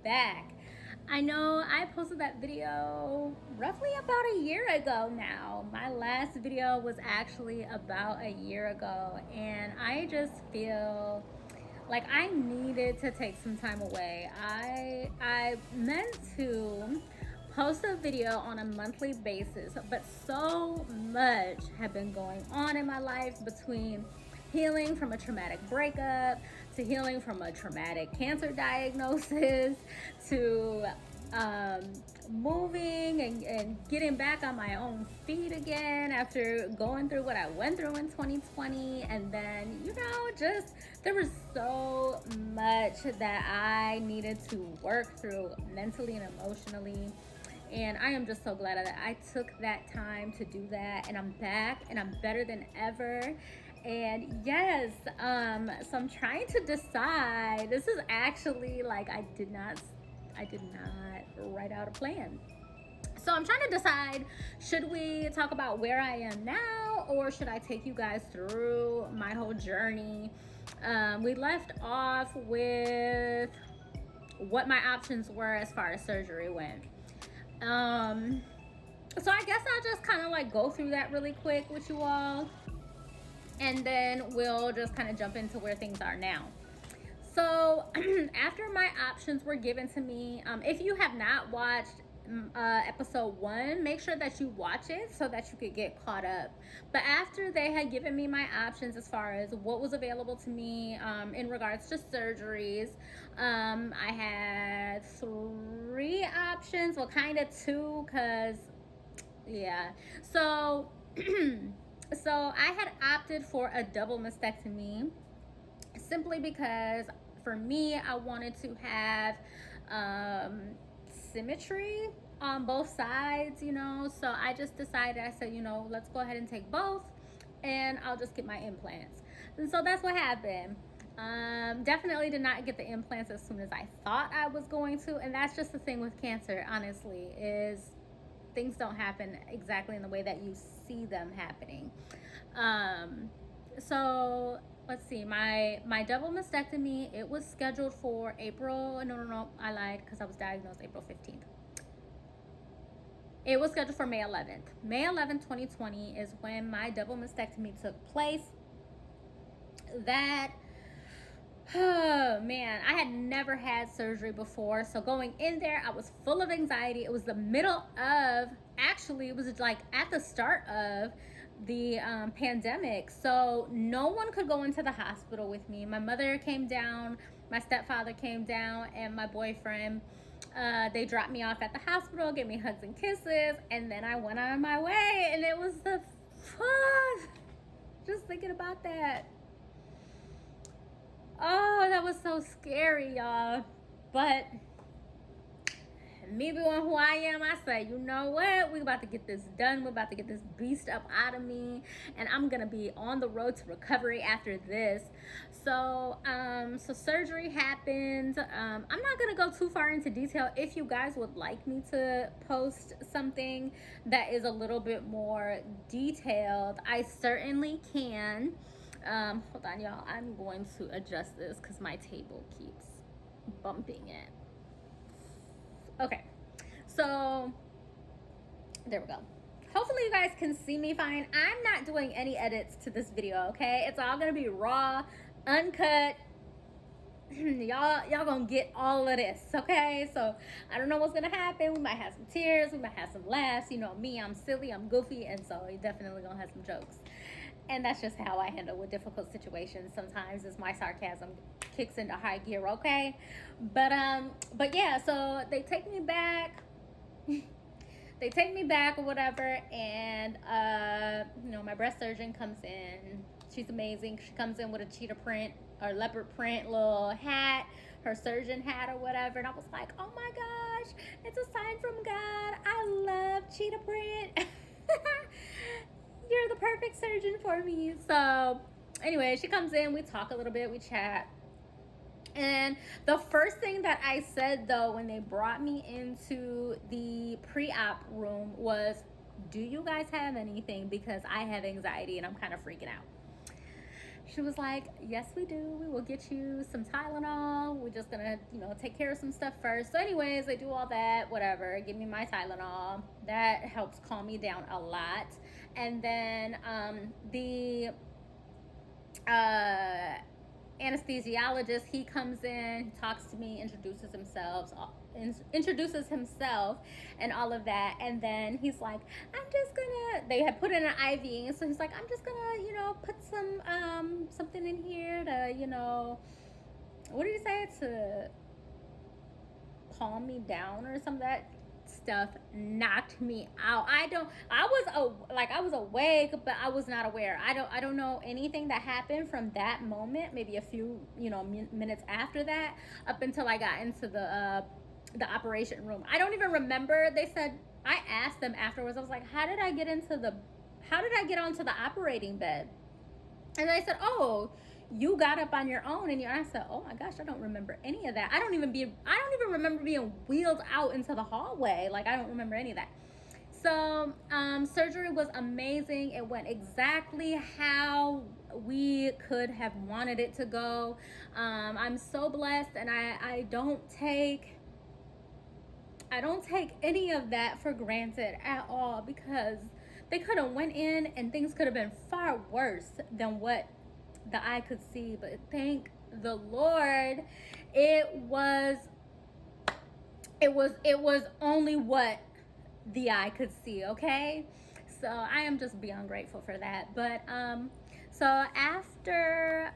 back. I know I posted that video roughly about a year ago now. My last video was actually about a year ago, and I just feel like I needed to take some time away. I meant to post a video on a monthly basis, but so much had been going on in my life, between healing from a traumatic breakup, to healing from a traumatic cancer diagnosis, to moving and getting back on my own feet again after going through what I went through in 2020. And then, just there was so much that I needed to work through mentally and emotionally. And I am just so glad that I took that time to do that. And I'm back and I'm better than ever. And yes, so I'm trying to decide. This is actually like I did not write out a plan. So I'm trying to decide, should we talk about where I am now, or should I take you guys through my whole journey? We left off with what my options were as far as surgery went. So I guess I'll just kind of like go through that really quick with you all, and then we'll just kind of jump into where things are now. So after my options were given to me, if you have not watched episode 1, make sure that you watch it so that you could get caught up. But after they had given me my options as far as what was available to me in regards to surgeries, I had 3 options. Well, kind of 2, because yeah. So so I had opted for a double mastectomy, simply because for me, I wanted to have symmetry on both sides, so I just decided, I said, let's go ahead and take both, and I'll just get my implants. And so that's what happened. Definitely did not get the implants as soon as I thought I was going to, and that's just the thing with cancer, honestly, is things don't happen exactly in the way that you see them happening. So let's see, my double mastectomy, it was scheduled for April. No, I lied, because I was diagnosed April 15th. It was scheduled for May 11th. May 11th, 2020 is when my double mastectomy took place. That, oh man, I had never had surgery before. So going in there, I was full of anxiety. It was the middle of, actually, it was like at the start of the pandemic. So no one could go into the hospital with me. My mother came down, my stepfather came down, and my boyfriend. They dropped me off at the hospital, gave me hugs and kisses, and then I went on my way. And it was the fun. Just thinking about that. Oh, that was so scary, y'all. But me being who I am, I say, you know what? We're about to get this done. We're about to get this beast up out of me. And I'm going to be on the road to recovery after this. So surgery happened. I'm not going to go too far into detail. If you guys would like me to post something that is a little bit more detailed, I certainly can. Hold on, y'all. I'm going to adjust this because my table keeps bumping it. Okay, so there we go. Hopefully you guys can see me fine. I'm not doing any edits to this video, okay? It's all gonna be raw, uncut. y'all gonna get all of this, okay? So I don't know what's gonna happen. We might have some tears, we might have some laughs. You know me, I'm silly, I'm goofy, and so you definitely gonna have some jokes. And that's just how I handle with difficult situations. Sometimes is my sarcasm kicks into high gear, okay? But yeah, so they take me back. They take me back or whatever, and my breast surgeon comes in. She's amazing. She comes in with a cheetah print or leopard print little hat, her surgeon hat or whatever, and I was like, oh my gosh, it's a sign from God. I love cheetah print. You're the perfect surgeon for me. So anyway, she comes in, we talk a little bit, we chat. And the first thing that I said, though, when they brought me into the pre-op room was, do you guys have anything? Because I have anxiety and I'm kind of freaking out. She was like, yes, we do. We will get you some Tylenol. We're just gonna, take care of some stuff first. So, anyways, they do all that, whatever. Give me my Tylenol. That helps calm me down a lot. And then the anesthesiologist, he comes in, talks to me, introduces himself and all of that. And then he's like, they had put in an IV, so he's like, I'm just gonna put something in here to what did he say, to calm me down or some of that stuff. Knocked me out. I was awake, but I was not aware. I don't know anything that happened from that moment, maybe a few minutes after that, up until I got into the operation room. I don't even remember. They said, I asked them afterwards, I was like, how did I get onto the operating bed? And they said, oh, you got up on your own. And I said, oh my gosh, I don't remember any of that. I don't even remember being wheeled out into the hallway. Like, I don't remember any of that. So surgery was amazing. It went exactly how we could have wanted it to go. I'm so blessed, and I don't take any of that for granted at all, because they could have went in and things could have been far worse than what the eye could see. But thank the Lord, it was only what the eye could see. Okay, so I am just beyond grateful for that. But so after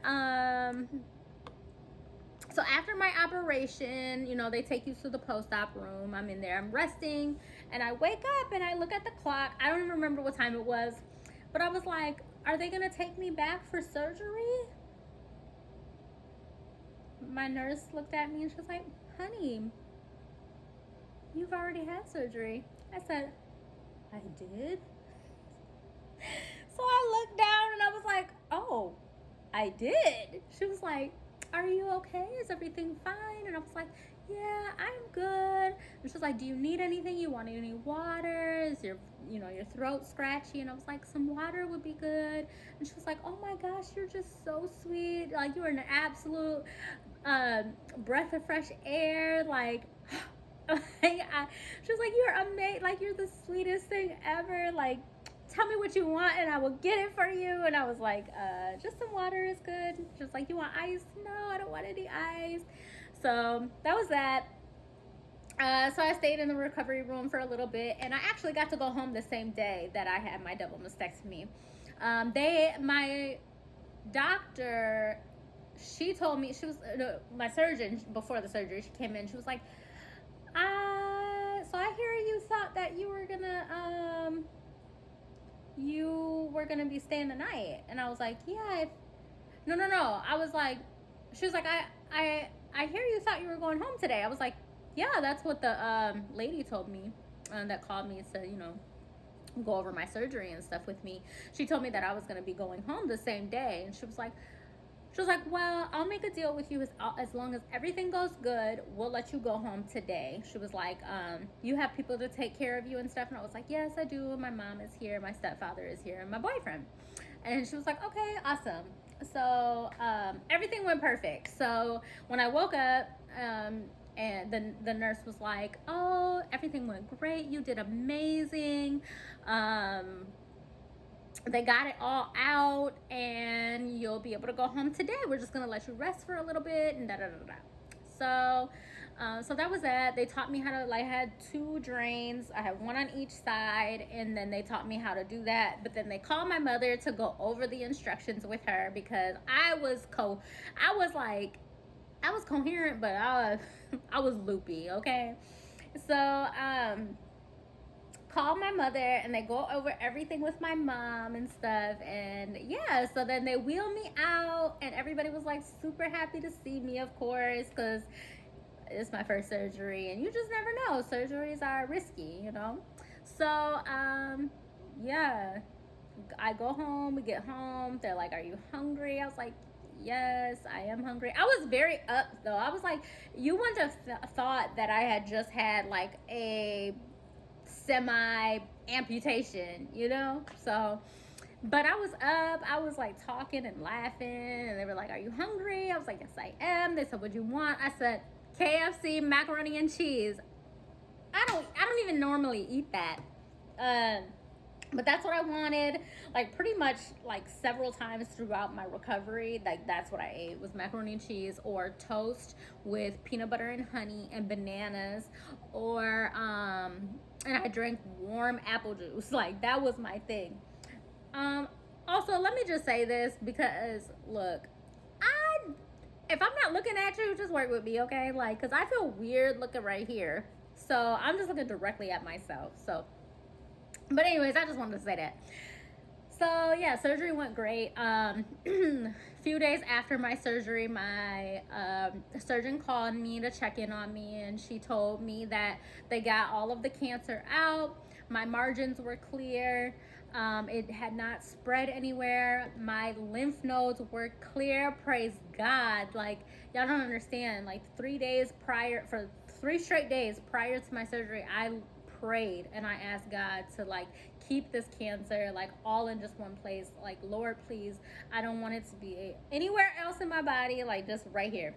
my operation, they take you to the post-op room. I'm in there, I'm resting, and I wake up and I look at the clock. I don't even remember what time it was, but I was like, are they gonna take me back for surgery? My nurse looked at me and she was like, honey, you've already had surgery. I said, I did? So I looked down and I was like, oh, I did. She was like, are you okay? Is everything fine? And I was like, yeah, I'm good. And she was like, do you need anything? You want any water? Is your throat scratchy? And I was like, some water would be good. And she was like, oh my gosh, you're just so sweet. Like, you are an absolute breath of fresh air. Like, she was like, you're amazing. Like, you're the sweetest thing ever. Like, tell me what you want and I will get it for you. And I was like, just some water is good. She was like, you want ice? No, I don't want any ice. So that was that. So I stayed in the recovery room for a little bit, and I actually got to go home the same day that I had my double mastectomy. My doctor, she told me, she was my surgeon before the surgery. She came in, she was like, so I hear you thought that you were gonna be staying the night. And I was like, yeah. No. I was like, she was like, I hear you thought you were going home today. I was like, yeah, that's what the lady told me that called me to go over my surgery and stuff with me. She told me that I was going to be going home the same day. And she was like, well, I'll make a deal with you as long as everything goes good. We'll let you go home today. She was like, you have people to take care of you and stuff. And I was like, yes, I do. My mom is here. My stepfather is here. And my boyfriend. And she was like, okay, awesome. So everything went perfect. So when I woke up, and the nurse was like, oh, everything went great. You did amazing. They got it all out and you'll be able to go home today. We're just going to let you rest for a little bit and So that was that. They taught me how to, I had 2 drains. I had one on each side, and then they taught me how to do that. But then they called my mother to go over the instructions with her, because I was coherent, but I was loopy, okay? So, call my mother and they go over everything with my mom and stuff. And yeah, so then they wheel me out, and everybody was like super happy to see me, of course, because it's my first surgery and you just never know. Surgeries are risky, So, yeah, I go home, we get home. They're like, are you hungry? I was like, yes, I am hungry. I was very up though. I was like, you wouldn't have thought that I had just had like a semi amputation, So But I was up, I was like talking and laughing, and they were like, "Are you hungry?" I was like, "Yes, I am." They said, "What do you want?" I said, "KFC macaroni and cheese." I don't even normally eat that. But that's what I wanted, like pretty much like several times throughout my recovery. Like that's what I ate, was macaroni and cheese or toast with peanut butter and honey and bananas, or and I drank warm apple juice. Like that was my thing. Um, Also, let me just say this, because look, I if I'm not looking at you, just work with me, okay? Like, cause I feel weird looking right here, so I'm just looking directly at myself. So, but anyways, I just wanted to say that. So yeah, surgery went great. Few days after my surgery, my surgeon called me to check in on me, and she told me that they got all of the cancer out. My margins were clear. It had not spread anywhere. My lymph nodes were clear. Praise God! Like, y'all don't understand. Like 3 days prior, for 3 straight days prior to my surgery, I prayed and I asked God to like keep this cancer like all in just one place. Like, Lord, please, I don't want it to be anywhere else in my body, like just right here.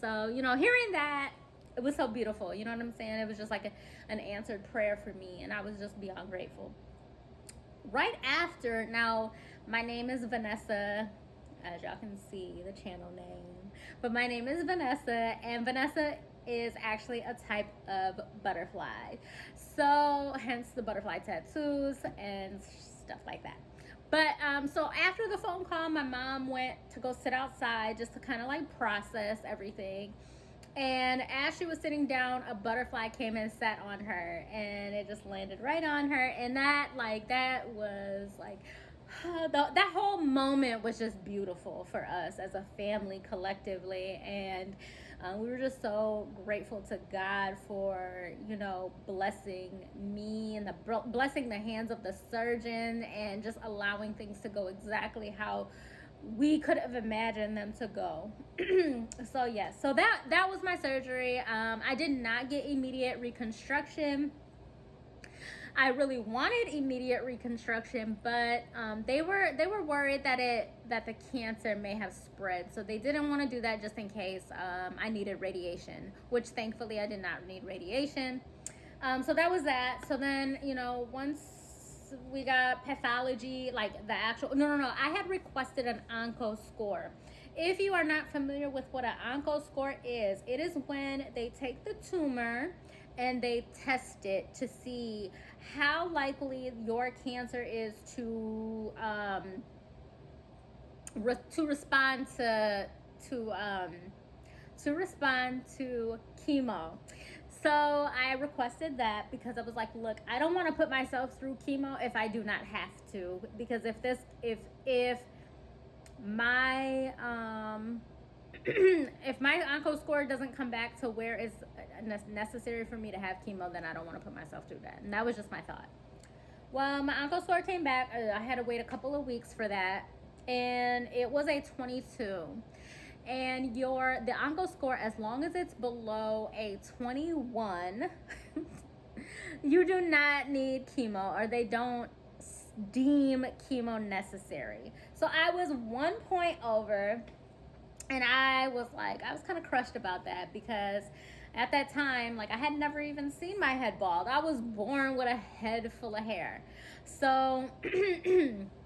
So, hearing that, it was so beautiful. You know what I'm saying? It was just like an answered prayer for me, and I was just beyond grateful. Right after, now, my name is Vanessa, as y'all can see the channel name, but my name is Vanessa, and Vanessa is actually a type of butterfly, so hence the butterfly tattoos and stuff like that. But so after the phone call, my mom went to go sit outside just to kind of like process everything. And as she was sitting down, a butterfly came and sat on her, and it just landed right on her. And that was like, that whole moment was just beautiful for us as a family collectively. And we were just so grateful to God for, blessing me, and blessing the hands of the surgeon, and just allowing things to go exactly how we could have imagined them to go. So yes, so that was my surgery. I did not get immediate reconstruction. I really wanted immediate reconstruction, but they were worried that the cancer may have spread, so they didn't want to do that, just in case I needed radiation, which thankfully I did not need radiation. So that was that. So then, once we got pathology, like the actual, no, I had requested an onco score. If you are not familiar with what an onco score is, it is when they take the tumor and they test it to see how likely your cancer is to respond to respond to chemo. So I requested that, because I was like, look, I don't want to put myself through chemo if I do not have to, because if my if my onco score doesn't come back to where it's necessary for me to have chemo, then I don't want to put myself through that. And that was just my thought. Well, my onco score came back. I had to wait a couple of weeks for that, and it was a 22. And the onco score, as long as it's below a 21, you do not need chemo, or they don't deem chemo necessary. So I was 1 point over, and I was kind of crushed about that, because at that time, like, I had never even seen my head bald. I was born with a head full of hair. So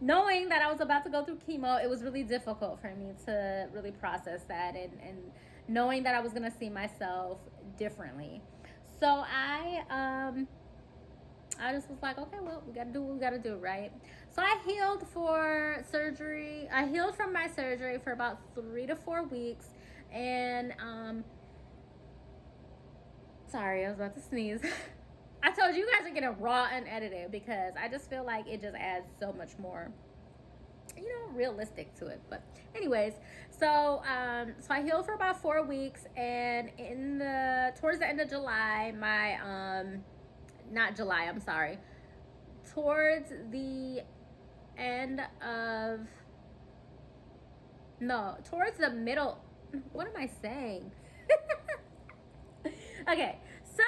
knowing that I was about to go through chemo, it was really difficult for me to really process that, and knowing that I was going to see myself differently. So I just was like, okay, well, we got to do what we got to do, right? So I healed for surgery. I healed from my surgery for about 3 to 4 weeks. And, sorry, I was about to sneeze. I told you guys to get it raw and edited, because I just feel like it just adds so much more, realistic to it. But anyways, so I healed for about 4 weeks, and towards the end of July, not July, I'm sorry. Towards the end of, no, towards the middle, what am I saying? Okay, so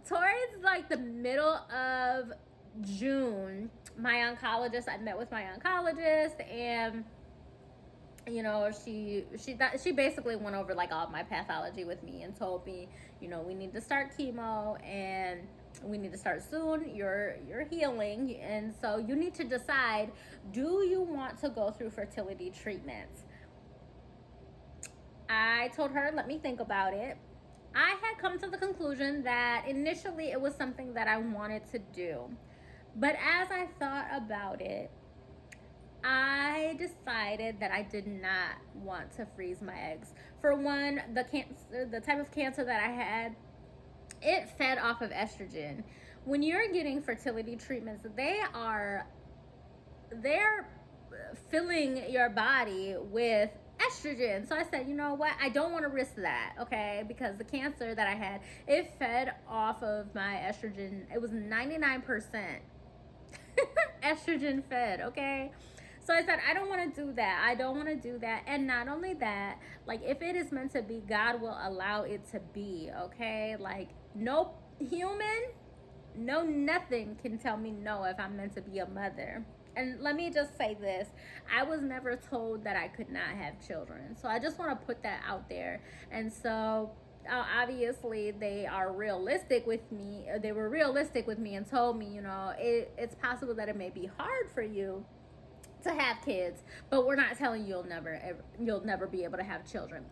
towards like the middle of June, my oncologist, I met with my oncologist, and you know, she basically went over like all my pathology with me and told me, you know, we need to start chemo and we need to start soon. You're healing, and so you need to decide, do you want to go through fertility treatments? I told her, let me think about it. I had come to the conclusion that initially it was something that I wanted to do, but as I thought about it, I decided that I did not want to freeze my eggs. For one, the type of cancer that I had, it fed off of estrogen. When you're getting fertility treatments, they're filling your body with estrogen. So I said, you know what? I don't want to risk that, okay? Because the cancer that I had, it fed off of my estrogen. It was 99% estrogen fed, okay? So I said, I don't want to do that. I don't want to do that. And not only that, like, if it is meant to be, God will allow it to be, okay? Like, no human, no nothing can tell me no if I'm meant to be a mother. And let me just say this, I was never told that I could not have children. So I just want to put that out there. And so obviously they are realistic with me. They were realistic with me and told me, you know, it's possible that it may be hard for you to have kids, but we're not telling you you'll never be able to have children.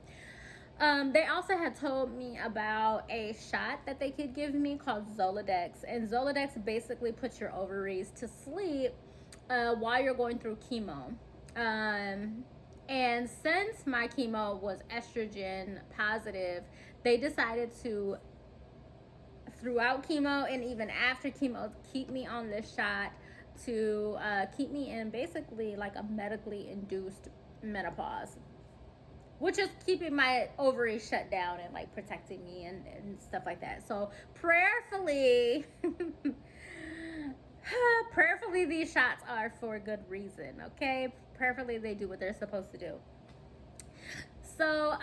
They also had told me about a shot that they could give me called Zoladex, and Zoladex basically puts your ovaries to sleep while you're going through chemo. And since my chemo was estrogen positive, they decided to, throughout chemo and even after chemo, keep me on this shot to keep me in basically like a medically induced menopause, which is keeping my ovaries shut down and like protecting me and stuff like that. So prayerfully, prayerfully these shots are for a good reason, okay? Prayerfully they do what they're supposed to do. So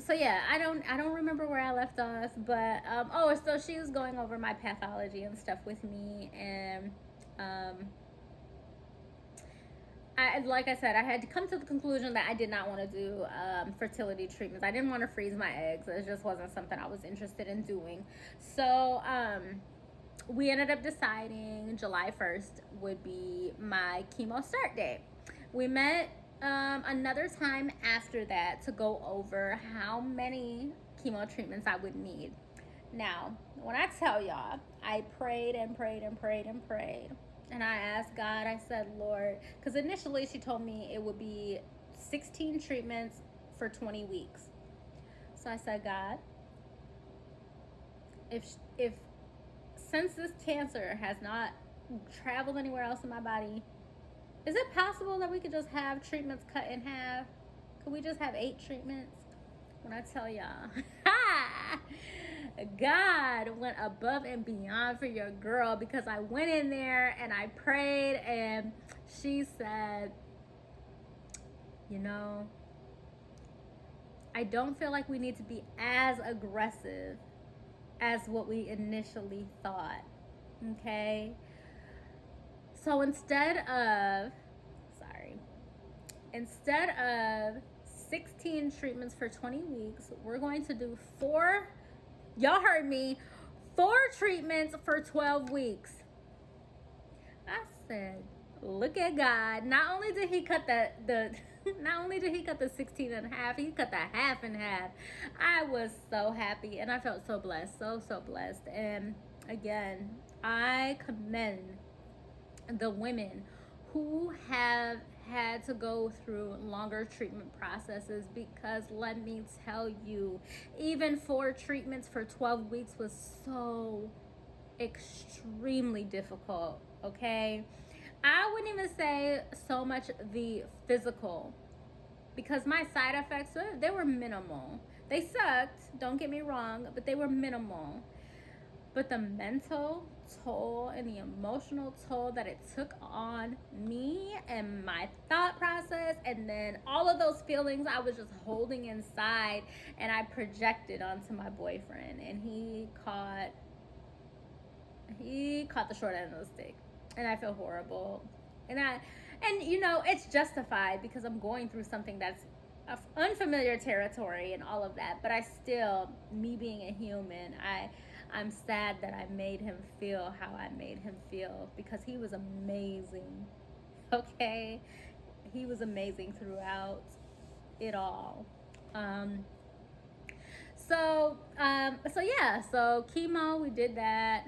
yeah, I don't remember where I left off, but so she was going over my pathology and stuff with me, and like I said, I had to come to the conclusion that I did not want to do fertility treatments. I didn't want to freeze my eggs. It just wasn't something I was interested in doing. So we ended up deciding July 1st would be my chemo start date. We met another time after that to go over how many chemo treatments I would need. Now, when I tell y'all, I prayed and prayed and prayed and prayed. And I asked God, I said, Lord, because initially she told me it would be 16 treatments for 20 weeks. So I said, God, if since this cancer has not traveled anywhere else in my body, is it possible that we could just have treatments cut in half? Could we just have 8 treatments? When I tell y'all, God went above and beyond for your girl, because I went in there and I prayed, and she said, you know, I don't feel like we need to be as aggressive as what we initially thought, okay? So instead of 16 treatments for 20 weeks, we're going to do 4, y'all heard me, 4 treatments for 12 weeks. I said, look at God. Not only did he cut not only did he cut the 16 in half, he cut the half in half. I was so happy and I felt so blessed, so blessed. And again, I commend the women who have had to go through longer treatment processes, because let me tell you, even 4 treatments for 12 weeks was so extremely difficult, okay? I wouldn't even say so much the physical, because my side effects, they were minimal. They sucked, don't get me wrong, but they were minimal. But the mental toll and the emotional toll that it took on me and my thought process, and then all of those feelings I was just holding inside, and I projected onto my boyfriend, and he caught the short end of the stick. and I feel horrible. And you know, it's justified because I'm going through something that's unfamiliar territory and all of that. But I still, me being a human, I'm sad that I made him feel how I made him feel because he was amazing. Okay, he was amazing throughout it all. Um, so yeah, so chemo, we did that.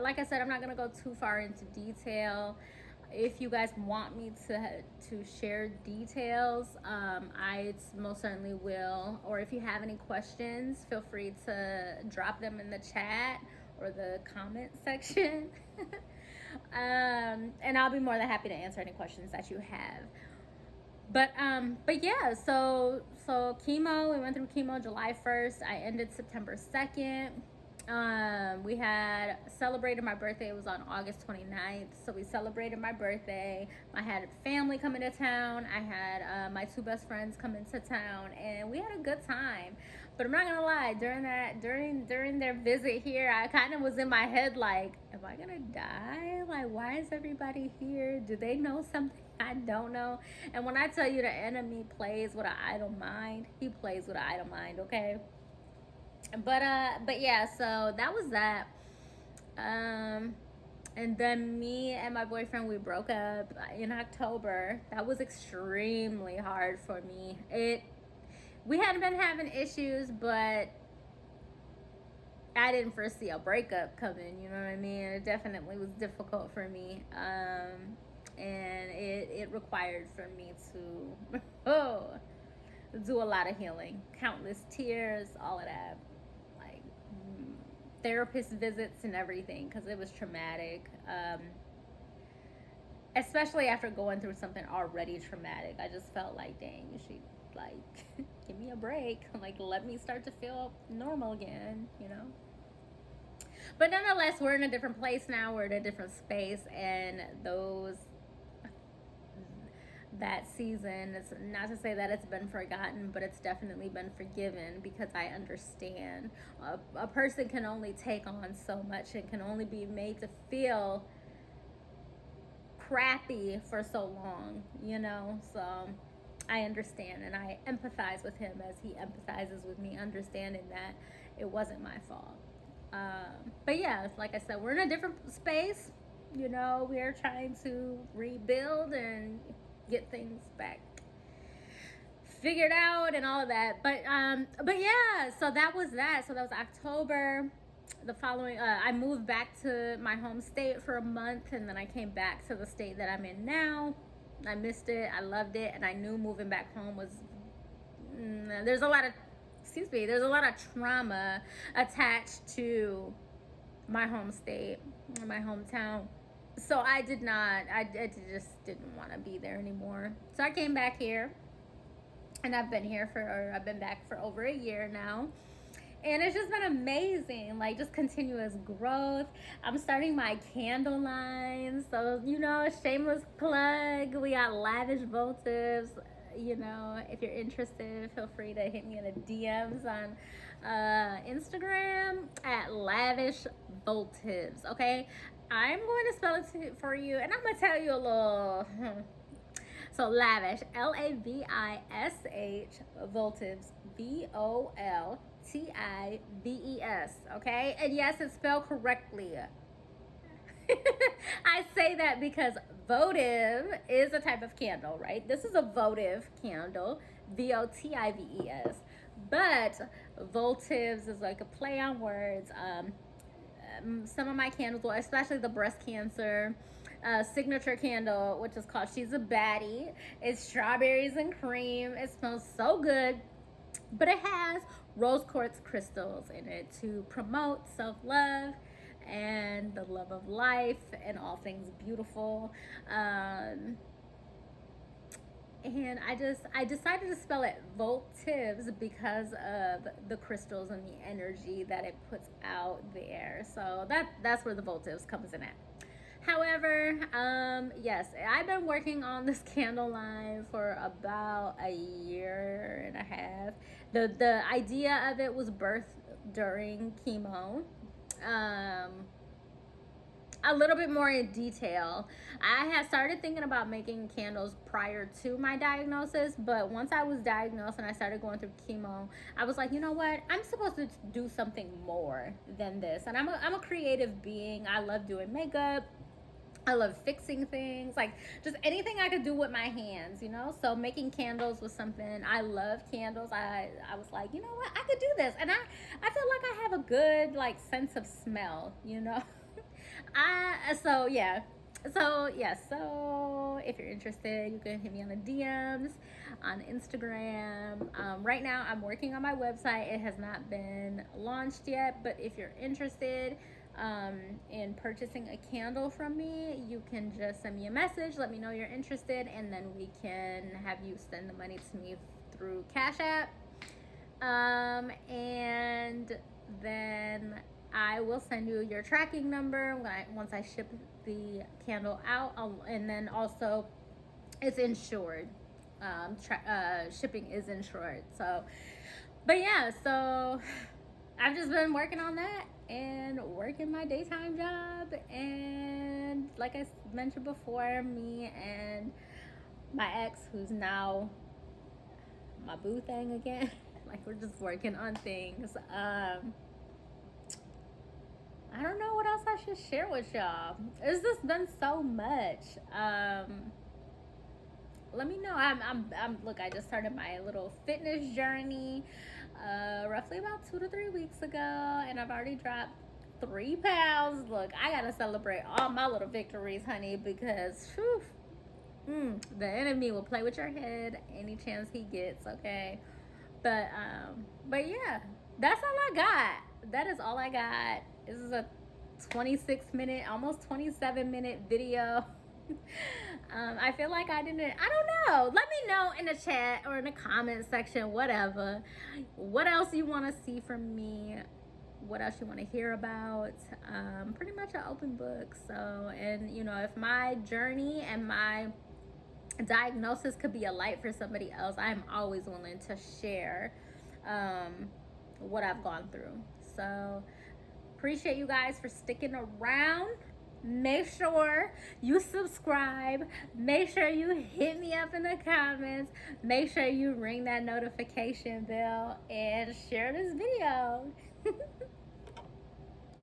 Like I said, I'm not gonna go too far into detail. If you guys want me to share details, I most certainly will. Or if you have any questions, feel free to drop them in the chat or the comment section. And I'll be more than happy to answer any questions that you have. But yeah, so chemo, we went through chemo July 1st. I ended September 2nd. We had celebrated my birthday. It was on August 29th. So we celebrated my birthday. I had family coming to town. I had my two best friends come into town, and we had a good time. But I'm not gonna lie, during their visit here, I kind of was in my head like, am I gonna die? Like, why is everybody here? Do they know something I don't know? And when I tell you the enemy plays with an idle mind, he plays with an idle mind, okay? But yeah, so that was that. Um and then me and my boyfriend, we broke up in October. That was extremely hard for me. We hadn't been having issues, but I didn't foresee a breakup coming, you know what I mean? It definitely was difficult for me. And it required for me to oh, do a lot of healing, countless tears, all of that, like therapist visits and everything, because it was traumatic. Especially after going through something already traumatic, I just felt like, dang, you should like give me a break, like let me start to feel normal again, you know. But nonetheless, we're in a different place now. We're in a different space, and those that season, it's not to say that it's been forgotten, but it's definitely been forgiven because I understand a person can only take on so much and can only be made to feel crappy for so long, you know. So I understand, and I empathize with him as he empathizes with me, understanding that it wasn't my fault. But yeah, like I said, we're in a different space. You know, we're trying to rebuild and get things back figured out and all of that. But yeah, so that was that. So that was October. The following, I moved back to my home state for a month, and then I came back to the state that I'm in now. I missed it. I loved it, and I knew moving back home was there's a lot of there's a lot of trauma attached to my home state, my hometown. So I just didn't want to be there anymore. So I came back here, and I've been back for over a year now. And it's just been amazing, like just continuous growth. I'm starting my candle line, so you know, shameless plug. We got Lavish Votives. You know, if you're interested, feel free to hit me in the DMs on Instagram at Lavish Votives. Okay, I'm going to spell it for you, and I'm gonna tell you a little. So Lavish, Lavish, Voltives, Voltives. Okay, and yes, it's spelled correctly. I say that because votive is a type of candle, right? This is a votive candle, Votives. But voltives is like a play on words. Some of my candles, especially the breast cancer signature candle, which is called She's a Baddie. It's strawberries and cream. It smells so good, but it has rose quartz crystals in it to promote self-love and the love of life and all things beautiful. And I decided to spell it Voltives because of the crystals and the energy that it puts out there. So that's where the Voltives comes in at. However, yes, I've been working on this candle line for about a year and a half. The idea of it was birthed during chemo. Um, a little bit more in detail. I had started thinking about making candles prior to my diagnosis, but once I was diagnosed and I started going through chemo, I was like, you know what? I'm supposed to do something more than this. And I'm a creative being. I love doing makeup. I love fixing things, like just anything I could do with my hands, you know? So making candles was something. I love candles. I was like, you know what? I could do this. And I feel like I have a good like sense of smell, you know? So yeah. So if you're interested, you can hit me on the DMs on Instagram. Right now I'm working on my website. It has not been launched yet, but if you're interested in purchasing a candle from me, you can just send me a message, let me know you're interested, and then we can have you send the money to me through Cash App. And then I will send you your tracking number once I ship the candle out. And then also it's insured. Shipping is insured. So, but yeah, so I've just been working on that and working my daytime job. And like I mentioned before, me and my ex, who's now my boo thing again, like we're just working on things. I don't know what else I should share with y'all. It's just been so much. Let me know. Look, I just started my little fitness journey roughly about 2 to 3 weeks ago, and I've already dropped 3 pounds. Look, I gotta celebrate all my little victories, honey, because whew, the enemy will play with your head any chance he gets, okay? But yeah, that's all I got. That is all I got. This is a 26-minute, almost 27-minute video. I feel like I don't know. Let me know in the chat or in the comment section, whatever. What else you want to see from me? What else you want to hear about? Pretty much an open book. So, and you know, if my journey and my diagnosis could be a light for somebody else, I'm always willing to share what I've gone through. So appreciate you guys for sticking around. Make sure you subscribe. Make sure you hit me up in the comments. Make sure you ring that notification bell and share this video.